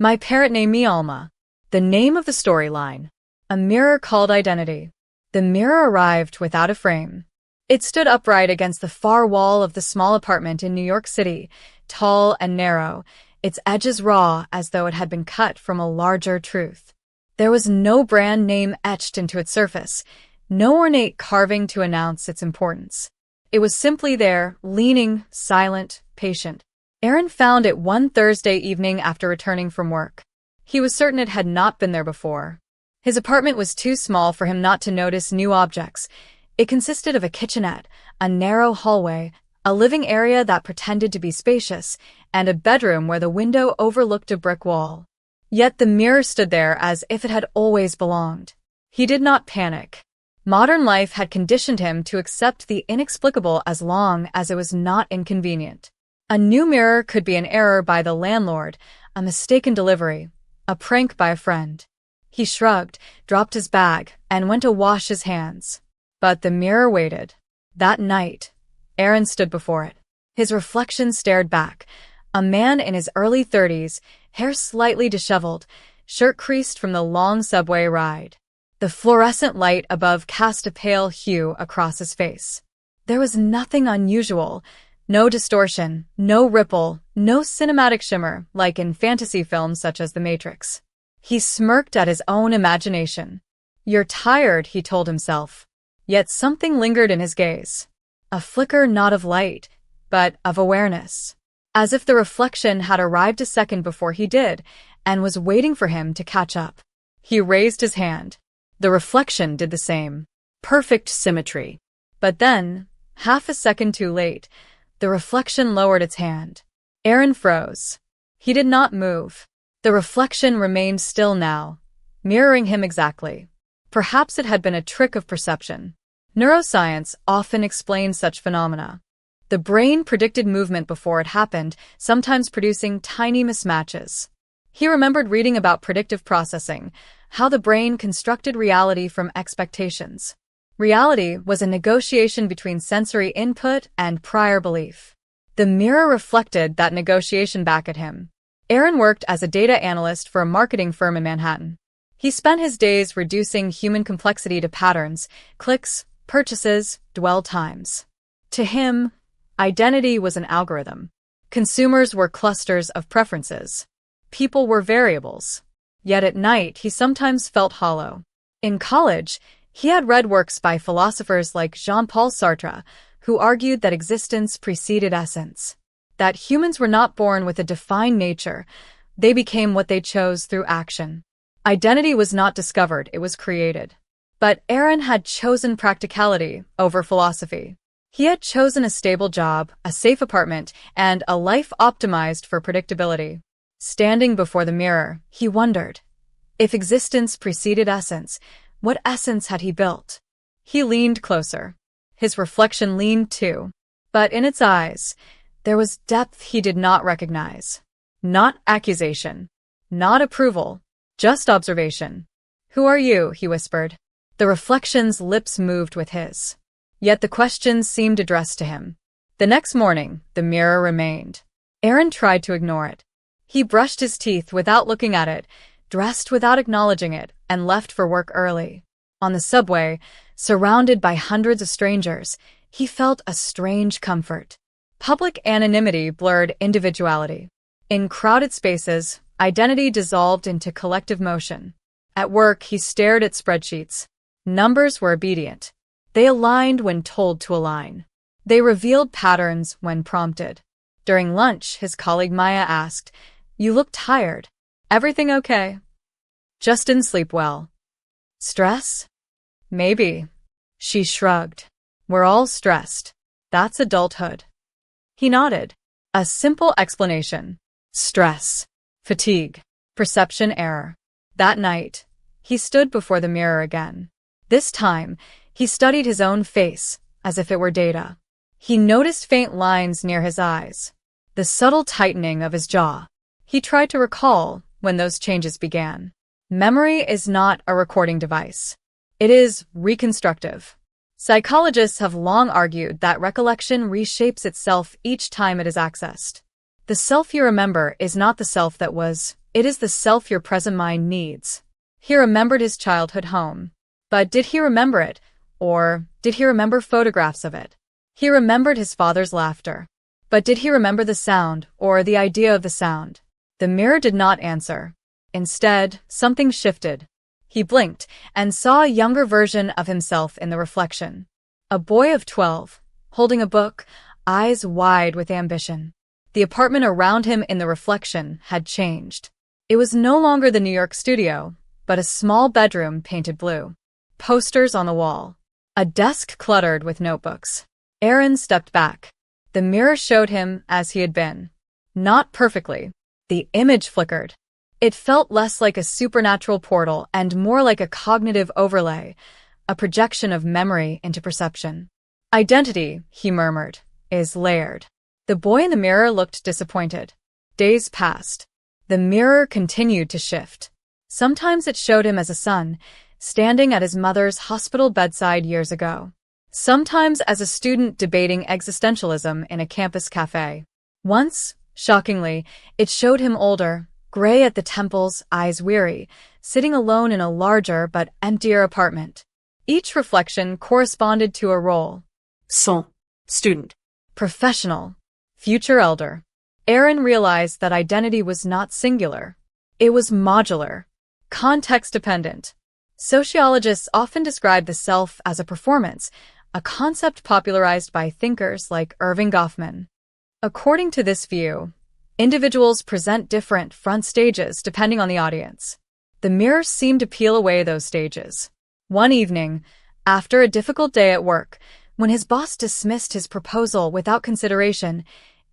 My parent named me Alma. The name of the storyline. A mirror called Identity. The mirror arrived without a frame. It stood upright against the far wall of the small apartment in New York City, tall and narrow, its edges raw as though it had been cut from a larger truth. There was no brand name etched into its surface, no ornate carving to announce its importance. It was simply there, leaning, silent, patient. Aaron found it one Thursday evening after returning from work. He was certain it had not been there before. His apartment was too small for him not to notice new objects. It consisted of a kitchenette, a narrow hallway, a living area that pretended to be spacious, and a bedroom where the window overlooked a brick wall. Yet the mirror stood there as if it had always belonged. He did not panic. Modern life had conditioned him to accept the inexplicable as long as it was not inconvenient. A new mirror could be an error by the landlord, a mistaken delivery, a prank by a friend. He shrugged, dropped his bag, and went to wash his hands. But the mirror waited. That night, Aaron stood before it. His reflection stared back. A man in his early 30s, hair slightly disheveled, shirt creased from the long subway ride. The fluorescent light above cast a pale hue across his face. There was nothing unusual. No distortion, no ripple, no cinematic shimmer like in fantasy films such as The Matrix. He smirked at his own imagination. "You're tired," he told himself. Yet something lingered in his gaze. A flicker not of light, but of awareness. As if the reflection had arrived a second before he did, and was waiting for him to catch up. He raised his hand. The reflection did the same. Perfect symmetry. But then, half a second too late, the reflection lowered its hand. Aaron froze. He did not move. The reflection remained still now, mirroring him exactly. Perhaps it had been a trick of perception. Neuroscience often explains such phenomena. The brain predicted movement before it happened, sometimes producing tiny mismatches. He remembered reading about predictive processing, how the brain constructed reality from expectations. Reality was a negotiation between sensory input and prior belief. The mirror reflected that negotiation back at him. Aaron worked as a data analyst for a marketing firm in Manhattan. He spent his days reducing human complexity to patterns, clicks, purchases, dwell times. To him, identity was an algorithm. Consumers were clusters of preferences. People were variables. Yet at night, he sometimes felt hollow. In college, he had read works by philosophers like Jean-Paul Sartre, who argued that existence preceded essence. That humans were not born with a defined nature, they became what they chose through action. Identity was not discovered, it was created. But Aaron had chosen practicality over philosophy. He had chosen a stable job, a safe apartment, and a life optimized for predictability. Standing before the mirror, he wondered, if existence preceded essence, what essence had he built? He leaned closer. His reflection leaned too. But in its eyes, there was depth he did not recognize. Not accusation. Not approval. Just observation. "Who are you?" he whispered. The reflection's lips moved with his. Yet the question seemed addressed to him. The next morning, the mirror remained. Aaron tried to ignore it. He brushed his teeth without looking at it, dressed without acknowledging it, and left for work early. On the subway, surrounded by hundreds of strangers, he felt a strange comfort. Public anonymity blurred individuality. In crowded spaces, identity dissolved into collective motion. At work, he stared at spreadsheets. Numbers were obedient. They aligned when told to align. They revealed patterns when prompted. During lunch, his colleague Maya asked, "You look tired. Everything okay?" "Just didn't sleep well." "Stress?" "Maybe." She shrugged. "We're all stressed. That's adulthood." He nodded. A simple explanation. Stress. Fatigue. Perception error. That night, he stood before the mirror again. This time, he studied his own face, as if it were data. He noticed faint lines near his eyes, the subtle tightening of his jaw. He tried to recall when those changes began. Memory is not a recording device. It is reconstructive. Psychologists have long argued that recollection reshapes itself each time it is accessed. The self you remember is not the self that was, it is the self your present mind needs. He remembered his childhood home. But did he remember it? Or did he remember photographs of it? He remembered his father's laughter. But did he remember the sound, or the idea of the sound? The mirror did not answer. Instead, something shifted. He blinked and saw a younger version of himself in the reflection. A boy of 12, holding a book, eyes wide with ambition. The apartment around him in the reflection had changed. It was no longer the New York studio, but a small bedroom painted blue. Posters on the wall. A desk cluttered with notebooks. Aaron stepped back. The mirror showed him as he had been. Not perfectly. The image flickered. It felt less like a supernatural portal and more like a cognitive overlay, a projection of memory into perception. Identity, he murmured, is layered. The boy in the mirror looked disappointed. Days passed. The mirror continued to shift. Sometimes it showed him as a son, standing at his mother's hospital bedside years ago. Sometimes as a student debating existentialism in a campus cafe. Once, shockingly, it showed him older, gray at the temples, eyes weary, sitting alone in a larger but emptier apartment. Each reflection corresponded to a role. Son, student. Professional. Future elder. Aaron realized that identity was not singular. It was modular. Context-dependent. Sociologists often describe the self as a performance, a concept popularized by thinkers like Erving Goffman. According to this view, individuals present different front stages depending on the audience. The mirror seemed to peel away those stages. One evening, after a difficult day at work, when his boss dismissed his proposal without consideration,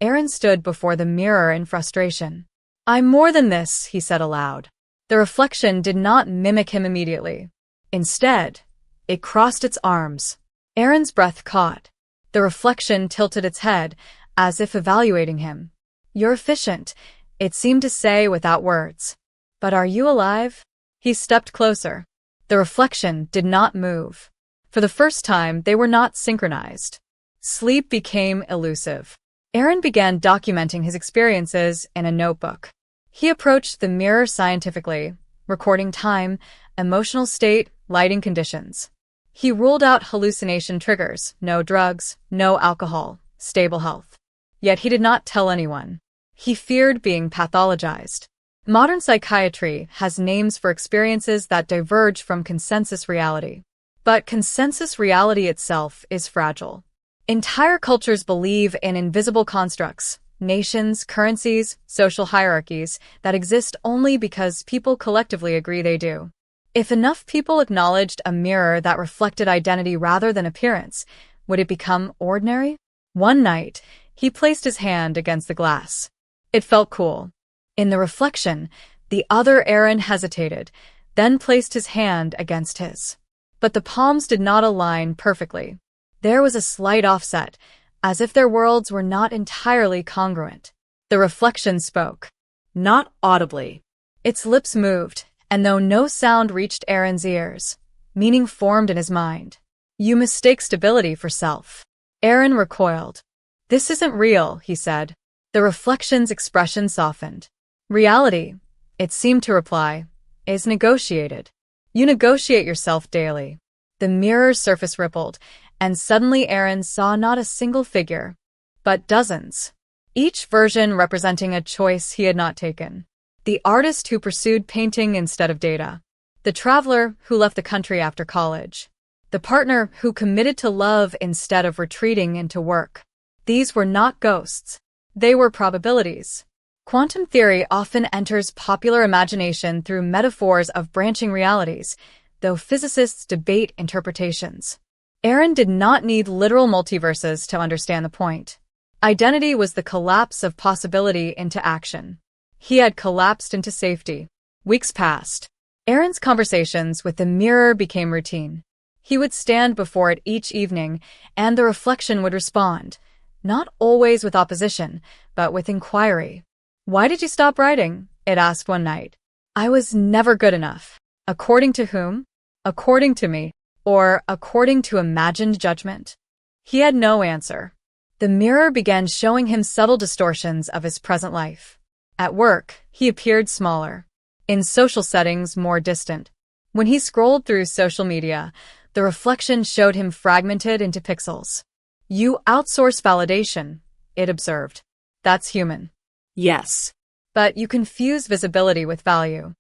Aaron stood before the mirror in frustration. "I'm more than this," he said aloud. The reflection did not mimic him immediately. Instead, it crossed its arms. Aaron's breath caught. The reflection tilted its head, as if evaluating him. "You're efficient," it seemed to say without words. "But are you alive?" He stepped closer. The reflection did not move. For the first time, they were not synchronized. Sleep became elusive. Aaron began documenting his experiences in a notebook. He approached the mirror scientifically, recording time, emotional state, lighting conditions. He ruled out hallucination triggers, no drugs, no alcohol, stable health. Yet he did not tell anyone. He feared being pathologized. Modern psychiatry has names for experiences that diverge from consensus reality. But consensus reality itself is fragile. Entire cultures believe in invisible constructs, nations, currencies, social hierarchies that exist only because people collectively agree they do. If enough people acknowledged a mirror that reflected identity rather than appearance, would it become ordinary? One night, he placed his hand against the glass. It felt cool. In the reflection, the other Aaron hesitated, then placed his hand against his. But the palms did not align perfectly. There was a slight offset, as if their worlds were not entirely congruent. The reflection spoke. Not audibly. Its lips moved, and though no sound reached Aaron's ears, meaning formed in his mind. "You mistake stability for self." Aaron recoiled. "This isn't real," he said. The reflection's expression softened. "Reality," it seemed to reply, "is negotiated. You negotiate yourself daily." The mirror's surface rippled, and suddenly Aaron saw not a single figure, but dozens, each version representing a choice he had not taken. The artist who pursued painting instead of data. The traveler who left the country after college. The partner who committed to love instead of retreating into work. These were not ghosts. They were probabilities. Quantum theory often enters popular imagination through metaphors of branching realities, though physicists debate interpretations. Aaron did not need literal multiverses to understand the point. Identity was the collapse of possibility into action. He had collapsed into safety. Weeks passed. Aaron's conversations with the mirror became routine. He would stand before it each evening, and the reflection would respond, not always with opposition, but with inquiry. "Why did you stop writing?" it asked one night. "I was never good enough." According to whom? According to me. Or according to imagined judgment? He had no answer. The mirror began showing him subtle distortions of his present life. At work, he appeared smaller. In social settings, more distant. When he scrolled through social media, the reflection showed him fragmented into pixels. You outsource validation, it observed. That's human. Yes. But you confuse visibility with value.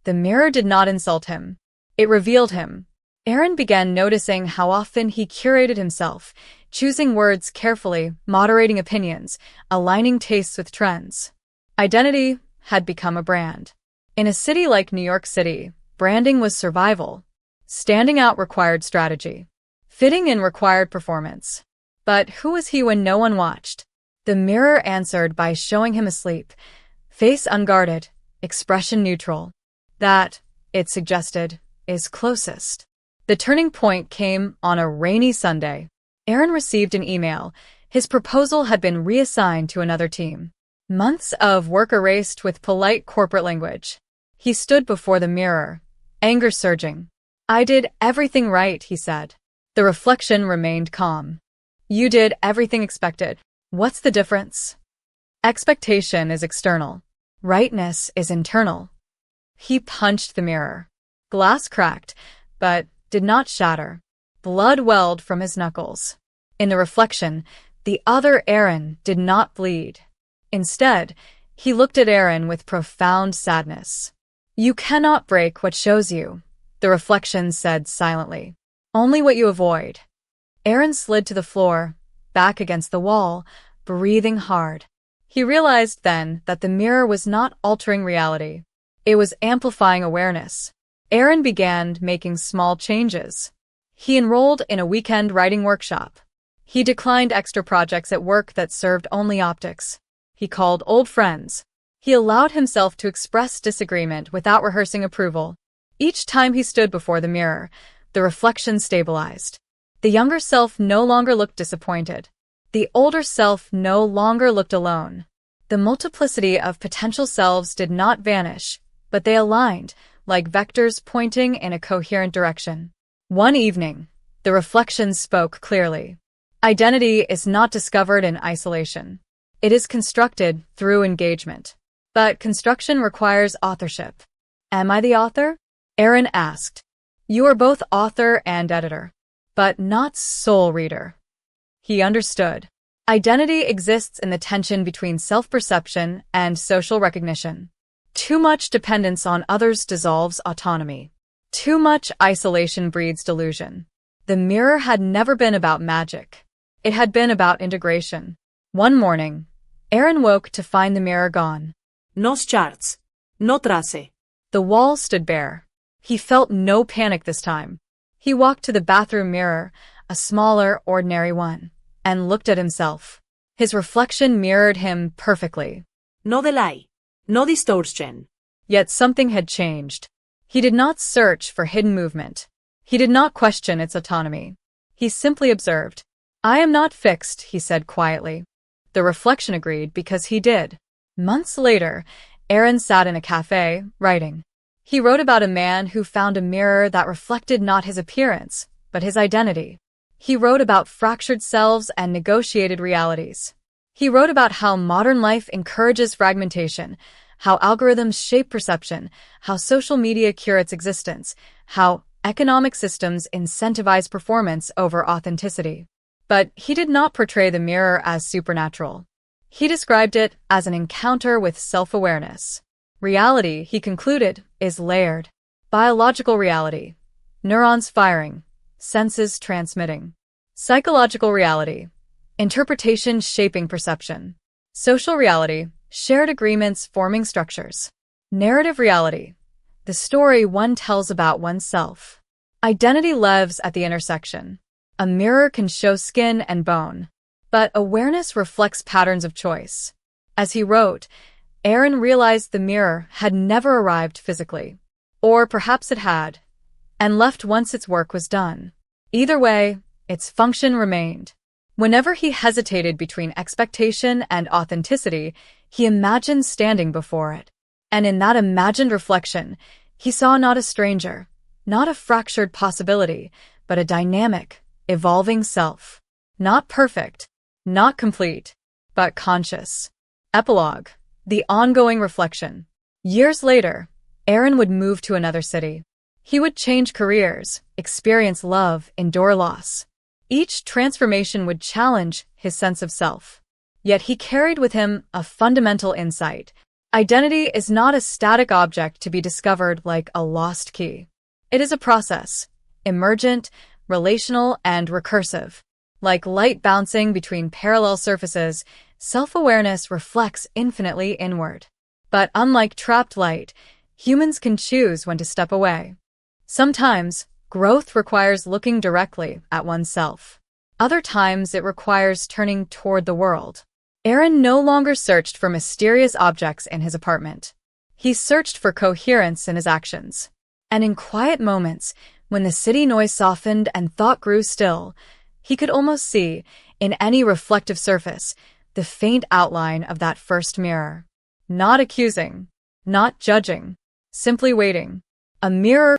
The mirror did not insult him. It revealed him. Aaron began noticing how often he curated himself, choosing words carefully, moderating opinions, aligning tastes with trends. Identity had become a brand. In a city like New York City, branding was survival. Standing out required strategy. Fitting in required performance. But who was he when no one watched? The mirror answered by showing him asleep, face unguarded, expression neutral. That, it suggested, is closest. The turning point came on a rainy Sunday. Aaron received an email. His proposal had been reassigned to another team. Months of work erased with polite corporate language. He stood before the mirror, anger surging. I did everything right, he said. The reflection remained calm. You did everything expected. What's the difference? Expectation is external. Rightness is internal. He punched the mirror. Glass cracked, but did not shatter. Blood welled from his knuckles. In the reflection, the other Aaron did not bleed. Instead, he looked at Aaron with profound sadness. You cannot break what shows you, the reflection said silently. Only what you avoid. Aaron slid to the floor, back against the wall, breathing hard. He realized then that the mirror was not altering reality. It was amplifying awareness. Aaron began making small changes. He enrolled in a weekend writing workshop. He declined extra projects at work that served only optics. He called old friends. He allowed himself to express disagreement without rehearsing approval. Each time he stood before the mirror, the reflection stabilized. The younger self no longer looked disappointed. The older self no longer looked alone. The multiplicity of potential selves did not vanish, but they aligned, like vectors pointing in a coherent direction. One evening, the reflection spoke clearly. Identity is not discovered in isolation. It is constructed through engagement. But construction requires authorship. Am I the author? Aaron asked. You are both author and editor, but not sole reader. He understood. Identity exists in the tension between self-perception and social recognition. Too much dependence on others dissolves autonomy. Too much isolation breeds delusion. The mirror had never been about magic. It had been about integration. One morning, Aaron woke to find the mirror gone. No charts. No trace. The wall stood bare. He felt no panic this time. He walked to the bathroom mirror, a smaller, ordinary one, and looked at himself. His reflection mirrored him perfectly. No delay. No distortion. Yet something had changed. He did not search for hidden movement. He did not question its autonomy. He simply observed. I am not fixed, he said quietly. The reflection agreed because he did. Months later, Aaron sat in a cafe, writing. He wrote about a man who found a mirror that reflected not his appearance, but his identity. He wrote about fractured selves and negotiated realities. He wrote about how modern life encourages fragmentation, how algorithms shape perception, how social media curates existence, how economic systems incentivize performance over authenticity. But he did not portray the mirror as supernatural. He described it as an encounter with self-awareness. Reality, he concluded, is layered. Biological reality, neurons firing, senses transmitting. Psychological reality, interpretation shaping perception. Social reality, shared agreements forming structures. Narrative reality, the story one tells about oneself. Identity lives at the intersection. A mirror can show skin and bone, but awareness reflects patterns of choice. As he wrote, Aaron realized the mirror had never arrived physically. Or perhaps it had, and left once its work was done. Either way, its function remained. Whenever he hesitated between expectation and authenticity, he imagined standing before it. And in that imagined reflection, he saw not a stranger, not a fractured possibility, but a dynamic, evolving self. Not perfect, Not complete, but conscious. Epilogue. The ongoing reflection. Years later, Aaron would move to another city. He would change careers, experience love, endure loss. Each transformation would challenge his sense of self. Yet he carried with him a fundamental insight. Identity is not a static object to be discovered like a lost key. It is a process, emergent, relational, and recursive. Like light bouncing between parallel surfaces, self-awareness reflects infinitely inward. But unlike trapped light, humans can choose when to step away. Sometimes, growth requires looking directly at oneself. Other times, it requires turning toward the world. Aaron no longer searched for mysterious objects in his apartment. He searched for coherence in his actions. And in quiet moments, when the city noise softened and thought grew still, he could almost see, in any reflective surface, the faint outline of that first mirror. Not accusing, not judging, simply waiting. A mirror